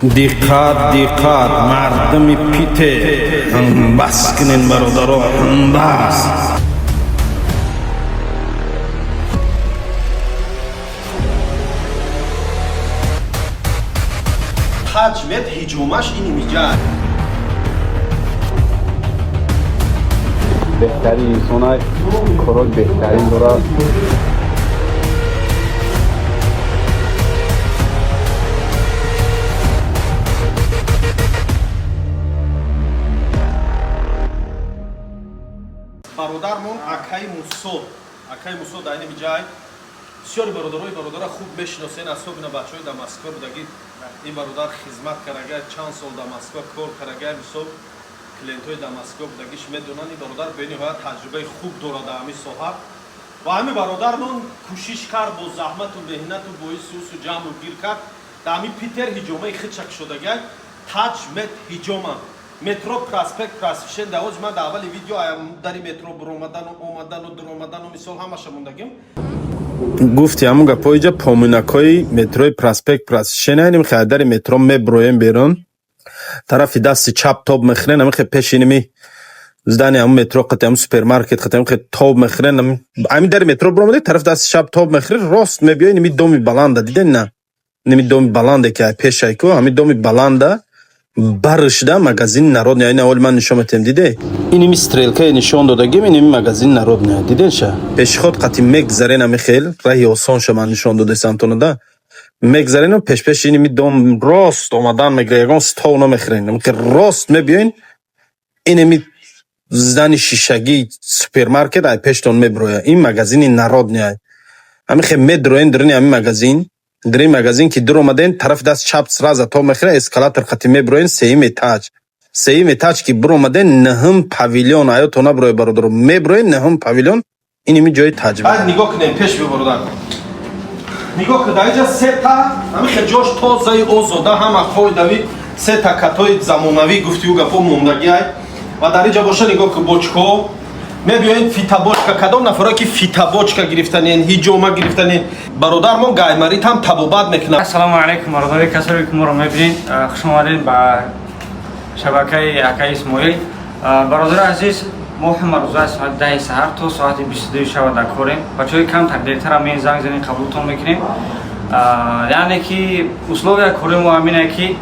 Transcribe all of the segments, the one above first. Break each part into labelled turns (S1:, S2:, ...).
S1: диққат диққат мардами пите ҳамбас кунен бародаро ҳамбас
S2: ҳаҷмет ҳиҷумаш ини миҷад
S3: بهترین انسان های کارای بهترین داره
S2: бародармон акаи мусо дар ини ҷай бисёри бародара хуб мешиносен асобина бачаҳои дар москва будагӣ ин бародар хизмат карага чанд сол дар москва кор карага мисол клиентҳои дар москва будагиш медонанд ин бародар бениҳоят таҷрибаи хуб дорад дар ҳамин соҳа ва ҳамин бародармон кӯшиш кард бо заҳмату меҳнату бои сусу ҷамъу гир кард дар ҳамин питер ҳиҷомаи хидшак шудагай таҷ мет ҳиҷома метро проспект просвещен дар ҳози ман дар аввали видео дари метро биромадану омадану дуромадану мисол ҳамаша мондагим
S1: гуфти ҳамун гапоиҷа поминакҳои метрои проспект просвещенайним хаядари метро меброем берун тарафи дасти чап тоб мехӯрен ҳамин пеши ними здани ҳамун метро қати ҳамун супермаркет қати ҳамин тоб мехӯрен ҳамин дари метро биромаде тарафи дасти чап тоб мехӯрен рост мебиёи ними доми баланда диден на ними доми баланде ки пешай ку ҳамин доми баланда баршда магазини народния ин аввали ман нишон метем диде иними стрелкае нишон додагим иними магазини народния диденша пешиход қати мегзарен ҳамин хел раҳи осонша ман нишон додаи самтонада мегзарен пешпеши иними дом рост омадан мегира ягон стовно мехӯрен рост мебиёин иними здани шишагии супермаркет ай пештон меброя ин магазини народния ҳамин хел медроен дурини ҳамин магазин дар ин магазин ки дур омаден тарафи даст чап сраза то мехӯра эскалатор қати меброен сеюм этаж ки бур омаден наҳум павилён аёто наброя бародаро меброен наҳум павилён иними ҷои таҷриба
S2: байд нигоҳ кунем пеш бибародар нигоҳ кун дар инҷа сета ҳамин хел ҷош тозаи озода ҳама фоидави сета катои замонавӣ гуфтиу гапо мондагиай ва дар инҷа боша нигоҳ кун бочко мебиёен фитабочка кадом нафаро ки фитабочка гирифтанен ҳиҷома гирифтанен бародармон гаймарит ҳам табобат мекунад
S4: ассалому алайкум бародари касоре ки моро мебинед хуш омадед ба шабакаи акаи исмоил бародари азиз мо ҳама рӯза аз соати 10 саҳар то соати 22 шаба дар корем бачаҳои камтар дертар ҳамин занг занӣ қабултон мекунем яъне ки условия кори мо ҳамине ки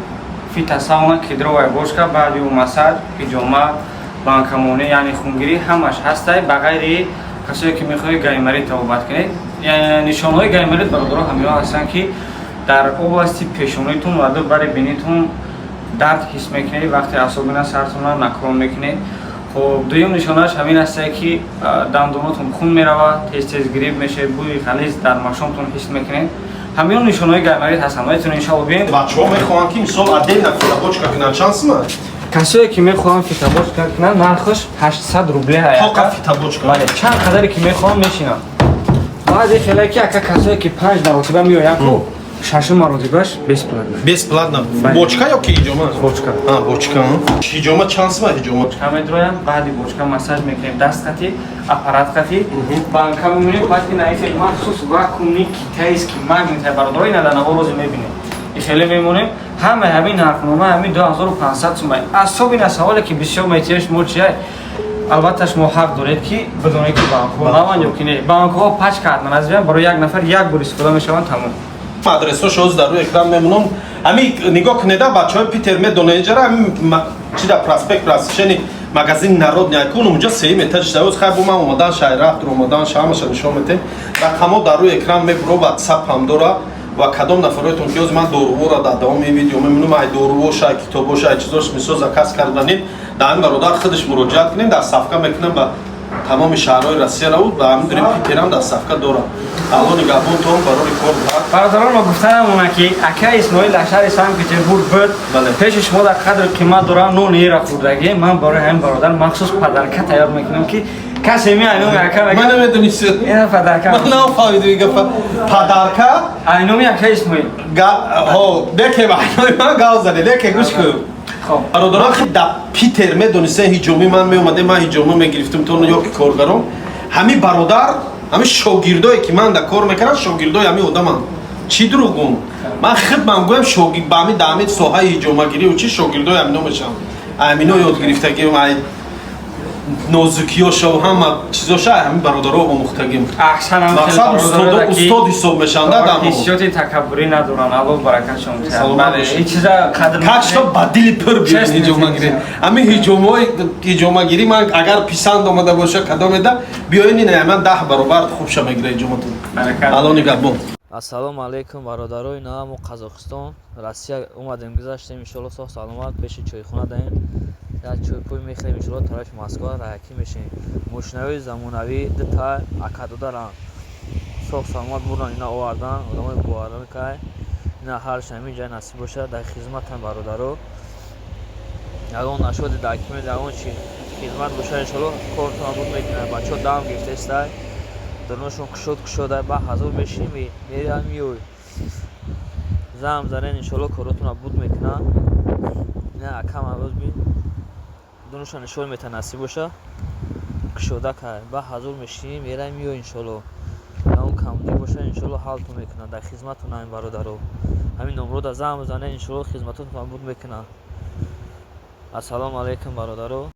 S4: фитасауна кедровая бошка баъди масаҷ ҳиҷома банкамонӣ яъне хунгирӣ ҳамаш ҳастай ба ғайри касое ки мехоҳед гаймарӣ табобат кунед нишонҳои гаймарӣ бародаро ҳамиҳо ҳастанд ки дар области пешониитон ва бари бинитон дард ҳис мекунед вақте асобина сартона накрон мекунед хоб дуюм нишонааш ҳамин ҳастай ки дандонотон хун меравад тез гириб мешавед бӯи ғализ дар машомтон ҳис мекунед ҳамиҳо нишонҳои гаймарӣ ҳастанд метавонед иншалло биёед
S2: бачаҳо мехоҳанд ки мисол отдельно фитабочка кунанд чанд сум
S4: касое ки мехоҳанд фитабочка кунанд нархаш 800 рубли
S2: тока фитабочка
S4: бале чанд қадаре ки мехоҳанд мешинанд баъзе хеле ки ака касое ки 5 маротиба меоянд ку шашум маротибаш бесплатна
S2: бочка ё ки ҳиҷома бочка ҳиҷома чанд сум ҳиҷома
S4: камедроям баъди бочка массаж мекунем дастқати аппарат қати банка мемонем баъди наифе махсус вакуумни китаист ки магнитай бародаро ина дар наворози мебинем ихеле мемонем ҳама ҳамин нархнома ҳамин 2500 сум асобина саволе ки бисёр метиеш мо чиай албатташ мо ҳақ доред ки бидонед ки банкҳо наванд ё ки не банкҳо пачка ҳатман аз барои як нафар як бор истифода мешаванд тамом
S2: адресошо дар рӯи экран мемонам ҳамин нигоҳ кунеда бачаҳои питер медонед ҷара ҳамин чида проспект просвещени магазини народния кун унҷа сеюм этаж даёз хай бо ман омадан шайраф дур омадан ҳамаша нишон метем рақамҳо дар рӯи экран мебуро ватсап ҳам дора ва кадом нафароятон ки ёз ман дорувора дар давоми видео мемонам ай дорувоша китобоша ай чизош мисол заказ карданин дар ҳамин бародар худаш муроҷиат кунем дар сафка мекунам ба тамоми шаҳрҳои россия равуд ва ҳамин дурим питерам дар сафка дорам алло нигоҳбонтон барори кор бурад
S4: бародарон мо гуфтанамона ки акаи исмоил дар шаҳри санкт петербург буд пеши шумо дар қадри қимат дорам нонира хӯрдагӣ ман барои ҳамин бародар махсус падарка тайёр мекунам ки касе меайноми ака
S2: ман намедонистӣ
S4: ина падарка
S2: ман нафаҳмидам гапа падарка
S4: айноми ака исмоил
S2: деке ба айноми ман гап заде деке гӯш кун бародарон дар питер медонистен ҳиҷоми ман меомадем ман ҳиҷома мегирифтам то ё ки коргарон ҳамин бародар ҳамин шогирдое ки ман дар кор мекардам шогирдои ҳамин одамам чӣ дурӯгум? Ман хуб ман гӯям шогирд ба ҳамин дар ҳамин соҳаи ҳиҷомагирӣ ӯ чи шогирдои ҳамино мешавам. Ҳамино ёдгирифтагим, ай нозукиёша ҳама чизоша ҳамин бародаро омӯхтагим. Мақсад устод ҳисоб мешаванд дар мо.
S4: ҳиссиёти такаббурӣ надоранд. Аллоҳ баракатшон бисад.
S2: Саломат бошед.
S4: Ин чиза қадр
S2: Качто ба дили пир биёд ҳиҷомагирӣ. Ҳамин ҳиҷомагирӣ ман агар писанд омада боша кадомеда биёин ин ман 10 баробар хубша мегира ҳиҷоматон. Аллоҳ нигоҳбон.
S5: Ассалому алайкум бародарои намо Қазоқистон, Россия омадем гузаштем иншоалло соҳ саломат пеши чойхона даем. Як чойпӯй мехӯрем иншоалло тарафи Москва раякӣ мешем. Мошинаҳои замонавӣ дита акадударан. Соҳ саломат бурдан ина овардан, одамои бовардан кай. Ина ҳаршан ҳамин ҷай насиб бошад дар хизматам бародаро. Ягон нашоди документ ягон чи хизмат бошад иншоалло кортона буд мекунад. Бачаҳо дам гирифтаистай. Доношон кушода ба ҳазор мешим мериам миёй. Зам занен иншоалло коротона буд мекунад. Ина акам авоз бин. Доношон иншоалло мета насиб боша. Кушода кай ба ҳазор мешим мериам миёй иншоалло. Ягон камди боша иншоалло ҳалтон мекунад дар хизматон ҳамин бародаро. Ҳамин номрода зам занен иншоалло хизматотон буд мекунад. Ассалому алайкум бародаро.